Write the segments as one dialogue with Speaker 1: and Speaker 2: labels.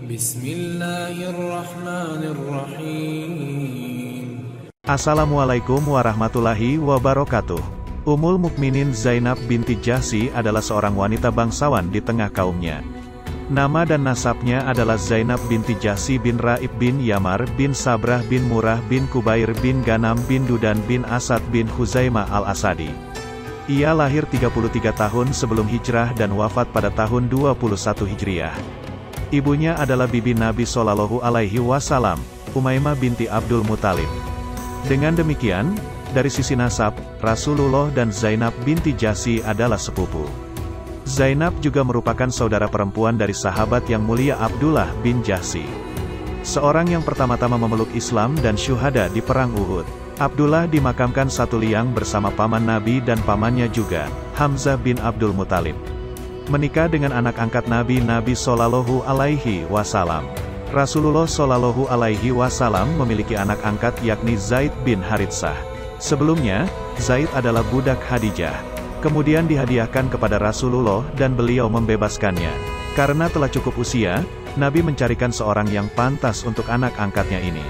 Speaker 1: Bismillahirrahmanirrahim.
Speaker 2: Assalamualaikum warahmatullahi wabarakatuh. Ummul Mukminin Zainab binti Jahsy adalah seorang wanita bangsawan di tengah kaumnya. Nama dan nasabnya adalah Zainab binti Jahsy bin Raib bin Yamar bin Sabrah bin Murrah bin Kubair bin Ganam bin Dudan bin Asad bin Huzaimah al-Asadi. Ia lahir 33 tahun sebelum hijrah dan wafat pada tahun 21 Hijriah. Ibunya adalah bibi Nabi Shallallahu Alaihi Wasallam, Umaymah binti Abdul Muthalib. Dengan demikian, dari sisi nasab, Rasulullah dan Zainab binti Jahsy adalah sepupu. Zainab juga merupakan saudara perempuan dari sahabat yang mulia Abdullah bin Jahsy, seorang yang pertama-tama memeluk Islam dan syuhada di Perang Uhud. Abdullah dimakamkan satu liang bersama paman Nabi dan pamannya juga, Hamzah bin Abdul Muthalib. Menikah dengan anak angkat Nabi Shallallahu Alaihi Wasallam. Rasulullah Shallallahu Alaihi Wasallam memiliki anak angkat yakni Zaid bin Haritsah. Sebelumnya, Zaid adalah budak Khadijah. Kemudian dihadiahkan kepada Rasulullah dan beliau membebaskannya. Karena telah cukup usia, Nabi mencarikan seorang yang pantas untuk anak angkatnya ini.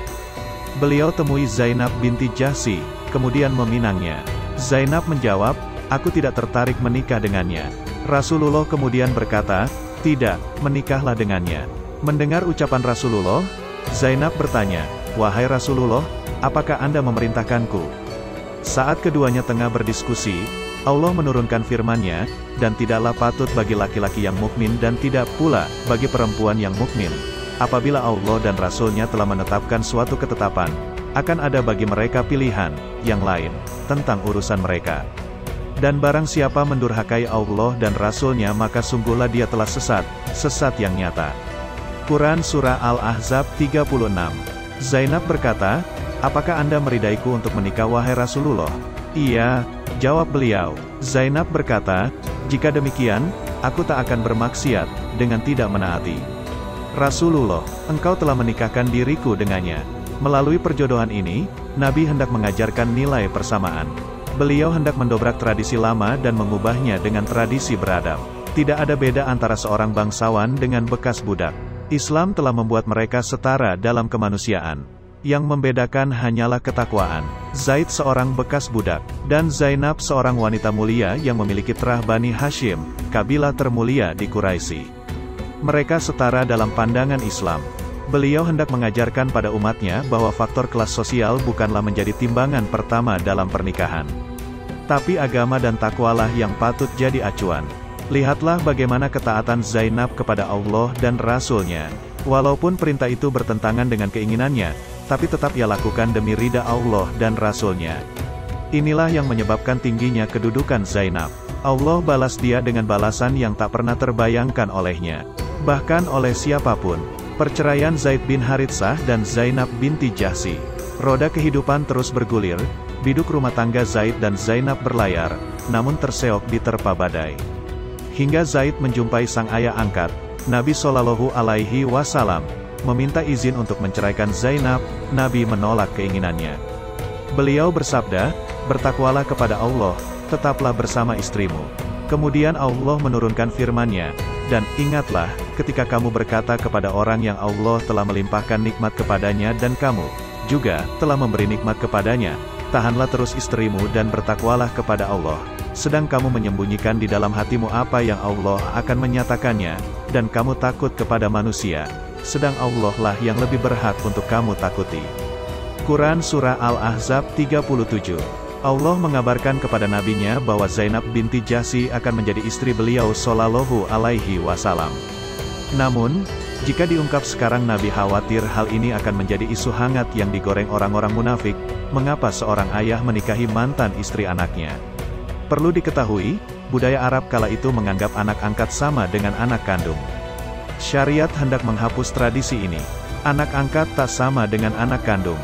Speaker 2: Beliau temui Zainab binti Jahsy, kemudian meminangnya. Zainab menjawab, "Aku tidak tertarik menikah dengannya." Rasulullah kemudian berkata, "Tidak, menikahlah dengannya." Mendengar ucapan Rasulullah, Zainab bertanya, "Wahai Rasulullah, apakah Anda memerintahkanku?" Saat keduanya tengah berdiskusi, Allah menurunkan firman-Nya, "Dan tidaklah patut bagi laki-laki yang mukmin dan tidak pula bagi perempuan yang mukmin, apabila Allah dan Rasul-Nya telah menetapkan suatu ketetapan, akan ada bagi mereka pilihan yang lain tentang urusan mereka. Dan barang siapa mendurhakai Allah dan Rasul-Nya maka sungguhlah dia telah sesat, sesat yang nyata." Quran Surah Al-Ahzab 36. Zainab berkata, "Apakah Anda meridaiku untuk menikah wahai Rasulullah?" "Iya," jawab beliau. Zainab berkata, "Jika demikian, aku tak akan bermaksiat dengan tidak menaati. Rasulullah, engkau telah menikahkan diriku dengannya." Melalui perjodohan ini, Nabi hendak mengajarkan nilai persamaan. Beliau hendak mendobrak tradisi lama dan mengubahnya dengan tradisi beradab. Tidak ada beda antara seorang bangsawan dengan bekas budak. Islam telah membuat mereka setara dalam kemanusiaan. Yang membedakan hanyalah ketakwaan. Zaid seorang bekas budak, dan Zainab seorang wanita mulia yang memiliki terah Bani Hashim, kabilah termulia di Quraisy. Mereka setara dalam pandangan Islam. Beliau hendak mengajarkan pada umatnya bahwa faktor kelas sosial bukanlah menjadi timbangan pertama dalam pernikahan. Tapi agama dan takwalah yang patut jadi acuan. Lihatlah bagaimana ketaatan Zainab kepada Allah dan Rasul-Nya. Walaupun perintah itu bertentangan dengan keinginannya, tapi tetap ia lakukan demi ridha Allah dan Rasul-Nya. Inilah yang menyebabkan tingginya kedudukan Zainab. Allah balas dia dengan balasan yang tak pernah terbayangkan olehnya. Bahkan oleh siapapun. Perceraian Zaid bin Haritsah dan Zainab binti Jahsy. Roda kehidupan terus bergulir, biduk rumah tangga Zaid dan Zainab berlayar, namun terseok diterpa badai. Hingga Zaid menjumpai sang ayah angkat, Nabi Shallallahu Alaihi Wasallam, meminta izin untuk menceraikan Zainab. Nabi menolak keinginannya. Beliau bersabda, "Bertakwalah kepada Allah, tetaplah bersama istrimu." Kemudian Allah menurunkan firman-Nya, "Dan ingatlah, ketika kamu berkata kepada orang yang Allah telah melimpahkan nikmat kepadanya dan kamu juga telah memberi nikmat kepadanya, tahanlah terus istrimu dan bertakwalah kepada Allah. Sedang kamu menyembunyikan di dalam hatimu apa yang Allah akan menyatakannya, dan kamu takut kepada manusia, sedang Allah lah yang lebih berhak untuk kamu takuti." Quran Surah Al-Ahzab 37. Allah mengabarkan kepada nabinya bahwa Zainab binti Jahsy akan menjadi istri beliau Shallallahu Alaihi Wasallam. Namun, jika diungkap sekarang Nabi khawatir hal ini akan menjadi isu hangat yang digoreng orang-orang munafik. Mengapa seorang ayah menikahi mantan istri anaknya? Perlu diketahui, budaya Arab kala itu menganggap anak angkat sama dengan anak kandung. Syariat hendak menghapus tradisi ini. Anak angkat tak sama dengan anak kandung.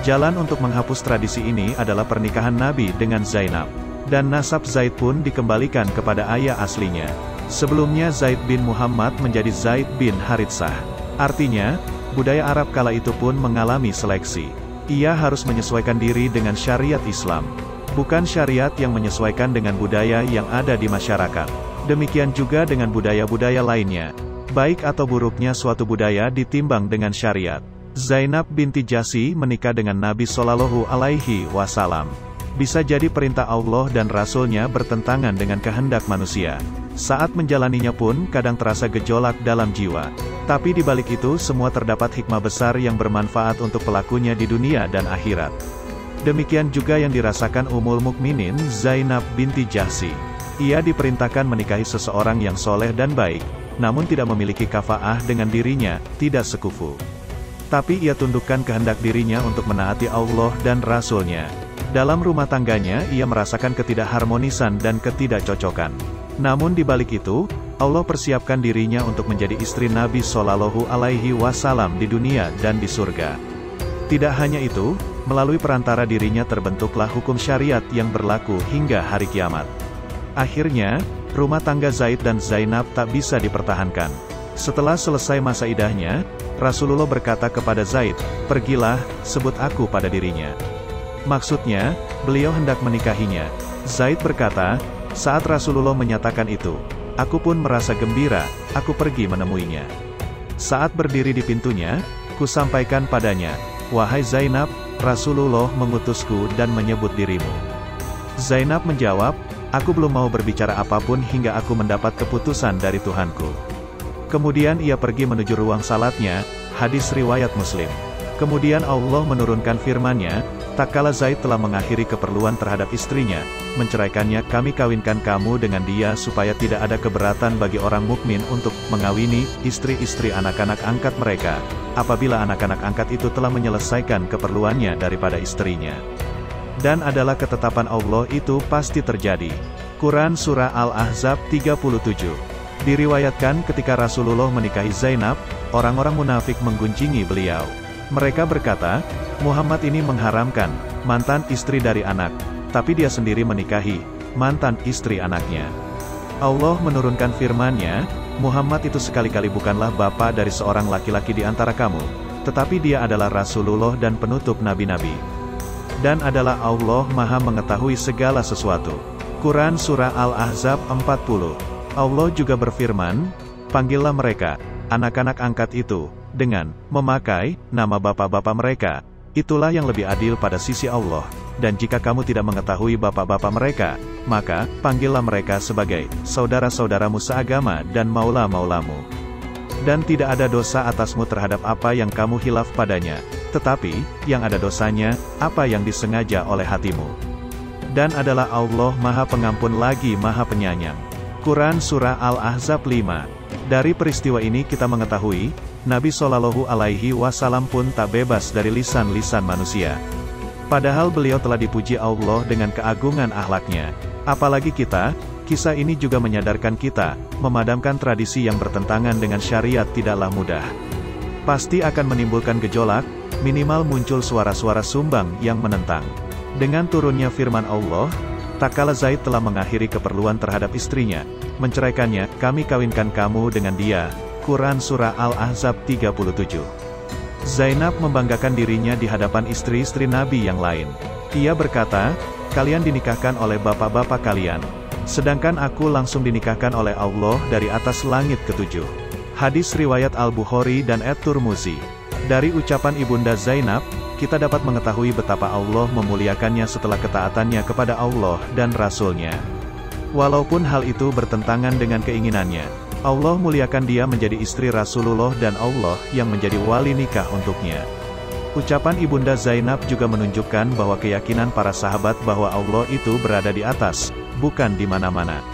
Speaker 2: Jalan untuk menghapus tradisi ini adalah pernikahan Nabi dengan Zainab. Dan nasab Zaid pun dikembalikan kepada ayah aslinya. Sebelumnya Zaid bin Muhammad menjadi Zaid bin Haritsah. Artinya, budaya Arab kala itu pun mengalami seleksi. Ia harus menyesuaikan diri dengan syariat Islam. Bukan syariat yang menyesuaikan dengan budaya yang ada di masyarakat. Demikian juga dengan budaya-budaya lainnya. baik atau buruknya suatu budaya ditimbang dengan syariat. Zainab binti Jahsy menikah dengan Nabi Shallallahu Alaihi Wasallam. Bisa jadi perintah Allah dan Rasul-Nya bertentangan dengan kehendak manusia. Saat menjalaninya pun kadang terasa gejolak dalam jiwa. Tapi di balik itu semua terdapat hikmah besar yang bermanfaat untuk pelakunya di dunia dan akhirat. Demikian juga yang dirasakan Ummul Mukminin Zainab binti Jahsy. Ia diperintahkan menikahi seseorang yang soleh dan baik, namun tidak memiliki kafaah dengan dirinya, tidak sekufu. Tapi ia tundukkan kehendak dirinya untuk menaati Allah dan Rasul-Nya. Dalam rumah tangganya ia merasakan ketidakharmonisan dan ketidakcocokan. Namun di balik itu, Allah persiapkan dirinya untuk menjadi istri Nabi Shallallahu Alaihi Wasallam di dunia dan di surga. Tidak hanya itu, melalui perantara dirinya terbentuklah hukum syariat yang berlaku hingga hari kiamat. Akhirnya, rumah tangga Zaid dan Zainab tak bisa dipertahankan. Setelah selesai masa idahnya, Rasulullah berkata kepada Zaid, "Pergilah, sebut aku pada dirinya." Maksudnya, beliau hendak menikahinya. Zaid berkata, "Saat Rasulullah menyatakan itu, aku pun merasa gembira, aku pergi menemuinya. Saat berdiri di pintunya, ku sampaikan padanya, 'Wahai Zainab, Rasulullah mengutusku dan menyebut dirimu.'" Zainab menjawab, "Aku belum mau berbicara apapun hingga aku mendapat keputusan dari Tuhanku." Kemudian ia pergi menuju ruang salatnya, hadis riwayat Muslim. Kemudian Allah menurunkan firman-Nya, "Tak kala Zaid telah mengakhiri keperluan terhadap istrinya, menceraikannya, kami kawinkan kamu dengan dia supaya tidak ada keberatan bagi orang mukmin untuk mengawini istri-istri anak-anak angkat mereka, apabila anak-anak angkat itu telah menyelesaikan keperluannya daripada istrinya. Dan adalah ketetapan Allah itu pasti terjadi." Quran Surah Al-Ahzab 37. Diriwayatkan ketika Rasulullah menikahi Zainab, orang-orang munafik menggunjingi beliau. Mereka berkata, "Muhammad ini mengharamkan mantan istri dari anak, tapi dia sendiri menikahi mantan istri anaknya." Allah menurunkan firman-Nya, "Muhammad itu sekali-kali bukanlah bapa dari seorang laki-laki di antara kamu, tetapi dia adalah Rasulullah dan penutup nabi-nabi. Dan adalah Allah Maha mengetahui segala sesuatu." Quran Surah Al-Ahzab 40. Allah juga berfirman, "Panggillah mereka, anak-anak angkat itu, dengan memakai nama bapak-bapak mereka. Itulah yang lebih adil pada sisi Allah. Dan jika kamu tidak mengetahui bapak-bapak mereka, maka panggillah mereka sebagai saudara-saudaramu seagama dan maula-maulamu. Dan tidak ada dosa atasmu terhadap apa yang kamu hilaf padanya, tetapi yang ada dosanya apa yang disengaja oleh hatimu. Dan adalah Allah Maha Pengampun lagi Maha Penyayang." Quran Surah Al-Ahzab 5. Dari peristiwa ini kita mengetahui, Nabi Shallallahu Alaihi Wasallam pun tak bebas dari lisan-lisan manusia. Padahal beliau telah dipuji Allah dengan keagungan akhlaknya. Apalagi kita, kisah ini juga menyadarkan kita, memadamkan tradisi yang bertentangan dengan syariat tidaklah mudah. Pasti akan menimbulkan gejolak, minimal muncul suara-suara sumbang yang menentang. Dengan turunnya firman Allah, "Tak kala Zaid telah mengakhiri keperluan terhadap istrinya, menceraikannya, kami kawinkan kamu dengan dia." Quran Surah Al-Ahzab 37. Zainab membanggakan dirinya di hadapan istri-istri Nabi yang lain. Ia berkata, "Kalian dinikahkan oleh bapak-bapak kalian, sedangkan aku langsung dinikahkan oleh Allah dari atas langit ketujuh." Hadis riwayat Al-Bukhari dan At-Tirmidzi. Dari ucapan Ibunda Zainab, kita dapat mengetahui betapa Allah memuliakannya setelah ketaatannya kepada Allah dan Rasul-Nya. Walaupun hal itu bertentangan dengan keinginannya, Allah muliakan dia menjadi istri Rasulullah dan Allah yang menjadi wali nikah untuknya. Ucapan Ibunda Zainab juga menunjukkan bahwa keyakinan para sahabat bahwa Allah itu berada di atas, bukan di mana-mana.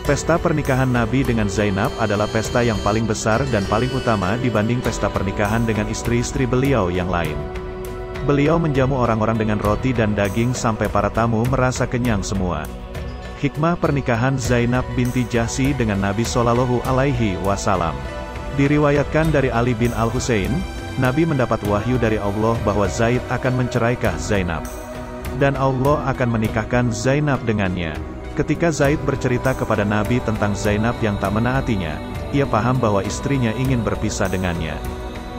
Speaker 2: Pesta pernikahan Nabi dengan Zainab adalah pesta yang paling besar dan paling utama dibanding pesta pernikahan dengan istri-istri beliau yang lain. Beliau menjamu orang-orang dengan roti dan daging sampai para tamu merasa kenyang semua. Hikmah pernikahan Zainab binti Jahsy dengan Nabi Shallallahu Alaihi Wasallam. Diriwayatkan dari Ali bin Al-Husain, Nabi mendapat wahyu dari Allah bahwa Zaid akan menceraikan Zainab. Dan Allah akan menikahkan Zainab dengannya. Ketika Zaid bercerita kepada Nabi tentang Zainab yang tak menaatinya, ia paham bahwa istrinya ingin berpisah dengannya.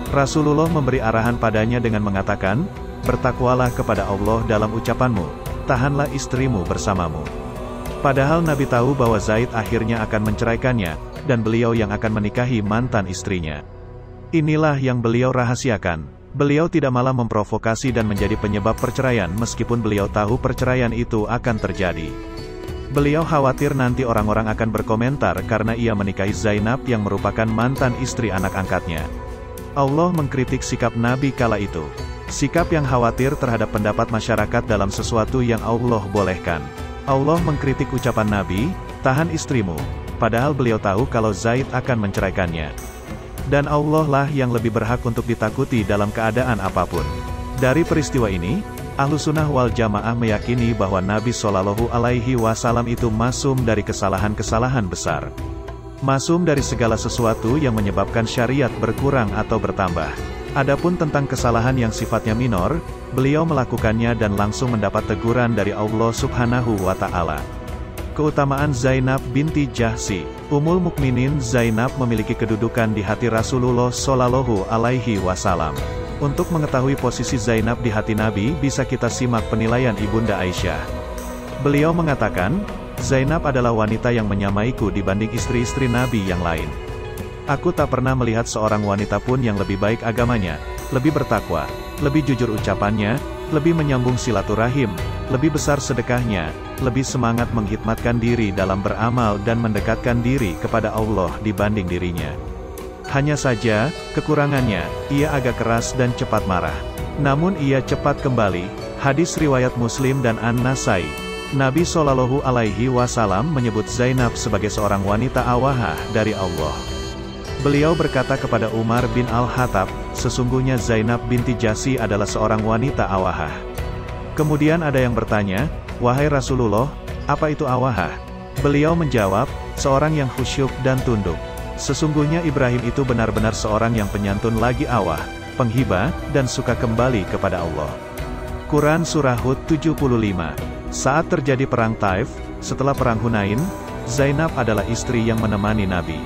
Speaker 2: Rasulullah memberi arahan padanya dengan mengatakan, "Bertakwalah kepada Allah dalam ucapanmu, tahanlah istrimu bersamamu." Padahal Nabi tahu bahwa Zaid akhirnya akan menceraikannya, dan beliau yang akan menikahi mantan istrinya. Inilah yang beliau rahasiakan. Beliau tidak malah memprovokasi dan menjadi penyebab perceraian meskipun beliau tahu perceraian itu akan terjadi. Beliau khawatir nanti orang-orang akan berkomentar karena ia menikahi Zainab yang merupakan mantan istri anak angkatnya. Allah mengkritik sikap Nabi kala itu. Sikap yang khawatir terhadap pendapat masyarakat dalam sesuatu yang Allah bolehkan. Allah mengkritik ucapan Nabi, tahan istrimu, padahal beliau tahu kalau Zaid akan menceraikannya. Dan Allah lah yang lebih berhak untuk ditakuti dalam keadaan apapun. Dari peristiwa ini, Ahlussunnah wal Jamaah meyakini bahwa Nabi Shallallahu Alaihi Wasallam itu masum dari kesalahan-kesalahan besar. Masum dari segala sesuatu yang menyebabkan syariat berkurang atau bertambah. Adapun tentang kesalahan yang sifatnya minor, beliau melakukannya dan langsung mendapat teguran dari Allah Subhanahu wa Ta'ala. Keutamaan Zainab binti Jahsy. Ummul Mukminin Zainab memiliki kedudukan di hati Rasulullah Shallallahu Alaihi Wasallam. Untuk mengetahui posisi Zainab di hati Nabi, bisa kita simak penilaian Ibunda Aisyah. Beliau mengatakan, Zainab adalah wanita yang menyamaiku dibanding istri-istri Nabi yang lain. Aku tak pernah melihat seorang wanita pun yang lebih baik agamanya, lebih bertakwa, lebih jujur ucapannya, lebih menyambung silaturahim, lebih besar sedekahnya, lebih semangat menghidmatkan diri dalam beramal dan mendekatkan diri kepada Allah dibanding dirinya. Hanya saja, kekurangannya, ia agak keras dan cepat marah. Namun ia cepat kembali. Hadis riwayat Muslim dan An-Nasai. Nabi Shallallahu Alaihi Wasallam menyebut Zainab sebagai seorang wanita awahah dari Allah. Beliau berkata kepada Umar bin Al-Khattab, sesungguhnya Zainab binti Jahsy adalah seorang wanita awahah. Kemudian ada yang bertanya, wahai Rasulullah, apa itu awahah? Beliau menjawab, seorang yang khusyuk dan tunduk. Sesungguhnya Ibrahim itu benar-benar seorang yang penyantun lagi awah, penghibah, dan suka kembali kepada Allah. Quran Surah Hud 75. Saat terjadi perang Taif, setelah perang Hunain, Zainab adalah istri yang menemani Nabi.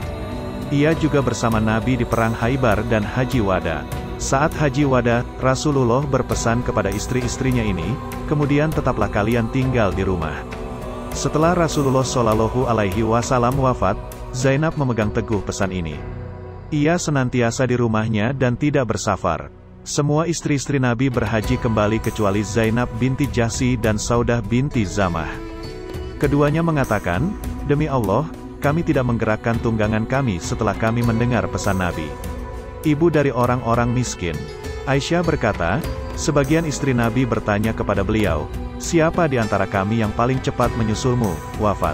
Speaker 2: Ia juga bersama Nabi di perang Khaybar dan Haji Wada. Saat Haji Wada, Rasulullah berpesan kepada istri-istrinya ini, kemudian tetaplah kalian tinggal di rumah. Setelah Rasulullah Shallallahu Alaihi Wasallam wafat, Zainab memegang teguh pesan ini. Ia senantiasa di rumahnya dan tidak bersafar. Semua istri-istri Nabi berhaji kembali kecuali Zainab binti Jahsy dan Saudah binti Zamah. Keduanya mengatakan, demi Allah, kami tidak menggerakkan tunggangan kami setelah kami mendengar pesan Nabi. Ibu dari orang-orang miskin. Aisyah berkata, sebagian istri Nabi bertanya kepada beliau, siapa di antara kami yang paling cepat menyusulmu, wafat?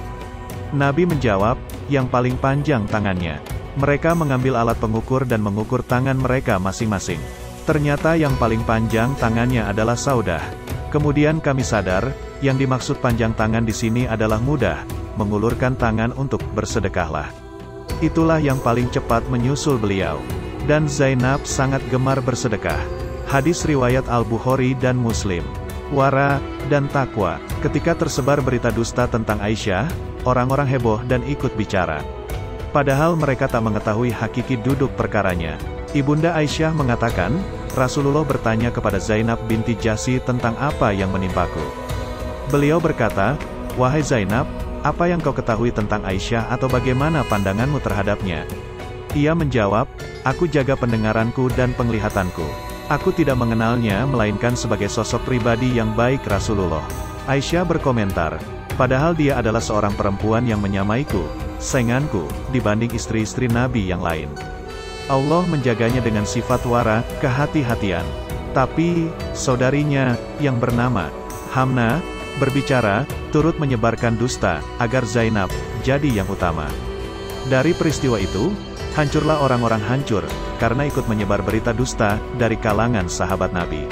Speaker 2: Nabi menjawab, yang paling panjang tangannya. Mereka mengambil alat pengukur dan mengukur tangan mereka masing-masing. Ternyata yang paling panjang tangannya adalah Saudah. Kemudian kami sadar, yang dimaksud panjang tangan di sini adalah mudah, mengulurkan tangan untuk bersedekahlah. Itulah yang paling cepat menyusul beliau. Dan Zainab sangat gemar bersedekah. Hadis riwayat Al-Bukhari dan Muslim. Wara dan takwa. Ketika tersebar berita dusta tentang Aisyah, orang-orang heboh dan ikut bicara. Padahal mereka tak mengetahui hakiki duduk perkaranya. Ibunda Aisyah mengatakan, Rasulullah bertanya kepada Zainab binti Jahsy tentang apa yang menimpaku. Beliau berkata, wahai Zainab, apa yang kau ketahui tentang Aisyah atau bagaimana pandanganmu terhadapnya? Ia menjawab, aku jaga pendengaranku dan penglihatanku. Aku tidak mengenalnya melainkan sebagai sosok pribadi yang baik Rasulullah. Aisyah berkomentar, padahal dia adalah seorang perempuan yang menyamaiku, sainganku, dibanding istri-istri Nabi yang lain. Allah menjaganya dengan sifat wara, kehati-hatian. Tapi, saudarinya, yang bernama Hamna, berbicara, turut menyebarkan dusta, agar Zainab jadi yang utama. Dari peristiwa itu, hancurlah orang-orang hancur, karena ikut menyebar berita dusta, dari kalangan sahabat Nabi.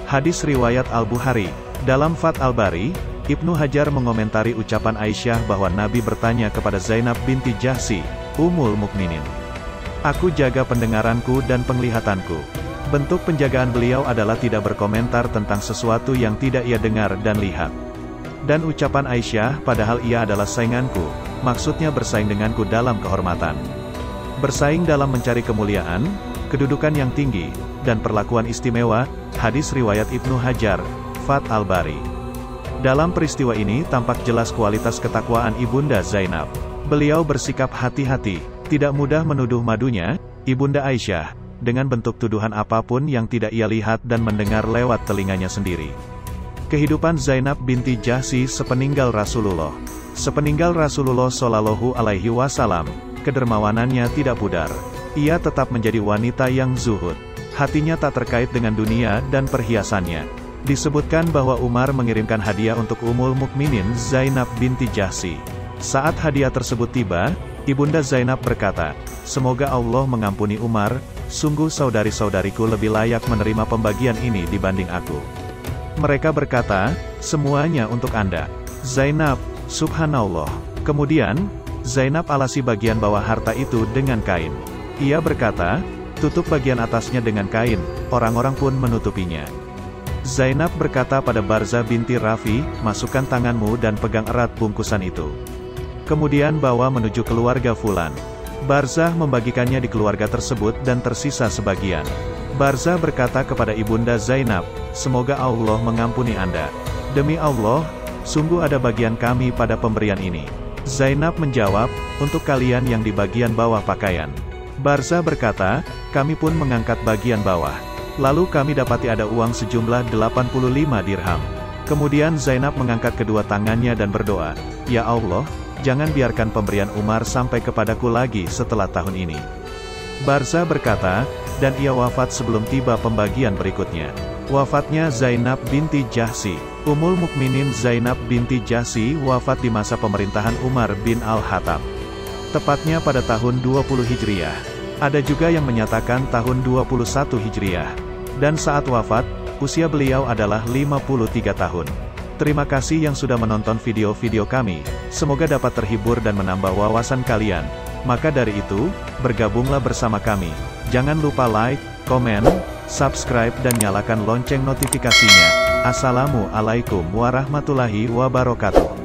Speaker 2: Hadis riwayat Al-Bukhari. Dalam Fath Al-Bari, Ibnu Hajar mengomentari ucapan Aisyah bahwa Nabi bertanya kepada Zainab binti Jahsy, Ummul Mukminin. Aku jaga pendengaranku dan penglihatanku. Bentuk penjagaan beliau adalah tidak berkomentar tentang sesuatu yang tidak ia dengar dan lihat. Dan ucapan Aisyah, padahal ia adalah sainganku, maksudnya bersaing denganku dalam kehormatan. Bersaing dalam mencari kemuliaan, kedudukan yang tinggi, dan perlakuan istimewa, hadis riwayat Ibnu Hajar, Fath Al-Bari. Dalam peristiwa ini tampak jelas kualitas ketakwaan Ibunda Zainab. Beliau bersikap hati-hati, tidak mudah menuduh madunya, Ibunda Aisyah, dengan bentuk tuduhan apapun yang tidak ia lihat dan mendengar lewat telinganya sendiri. Kehidupan Zainab binti Jahsy sepeninggal Rasulullah. Sepeninggal Rasulullah Shallallahu Alaihi Wasallam, kedermawanannya tidak pudar. Ia tetap menjadi wanita yang zuhud. Hatinya tak terkait dengan dunia dan perhiasannya. Disebutkan bahwa Umar mengirimkan hadiah untuk Ummul Mukminin Zainab binti Jahsy. Saat hadiah tersebut tiba, Ibunda Zainab berkata, "Semoga Allah mengampuni Umar, sungguh saudari-saudariku lebih layak menerima pembagian ini dibanding aku." Mereka berkata, "Semuanya untuk Anda." Zainab, subhanallah. Kemudian, Zainab alasi bagian bawah harta itu dengan kain. Ia berkata, "Tutup bagian atasnya dengan kain," orang-orang pun menutupinya. Zainab berkata pada Barzah binti Rafi, "Masukkan tanganmu dan pegang erat bungkusan itu. Kemudian bawa menuju keluarga Fulan." Barzah membagikannya di keluarga tersebut dan tersisa sebagian. Barzah berkata kepada Ibunda Zainab, "Semoga Allah mengampuni Anda. Demi Allah, sungguh ada bagian kami pada pemberian ini." Zainab menjawab, "Untuk kalian yang di bagian bawah pakaian." Barzah berkata, "Kami pun mengangkat bagian bawah. Lalu kami dapati ada uang sejumlah 85 dirham. Kemudian Zainab mengangkat kedua tangannya dan berdoa, 'Ya Allah, jangan biarkan pemberian Umar sampai kepadaku lagi setelah tahun ini.'" Barzah berkata, dan ia wafat sebelum tiba pembagian berikutnya. Wafatnya Zainab binti Jahsy. Ummul Mukminin Zainab binti Jahsy wafat di masa pemerintahan Umar bin Al-Khattab. Tepatnya pada tahun 20 Hijriah. Ada juga yang menyatakan tahun 21 Hijriah. Dan saat wafat, usia beliau adalah 53 tahun. Terima kasih yang sudah menonton video-video kami. Semoga dapat terhibur dan menambah wawasan kalian. Maka dari itu, bergabunglah bersama kami. Jangan lupa like, komen, subscribe dan nyalakan lonceng notifikasinya. Assalamualaikum warahmatullahi wabarakatuh.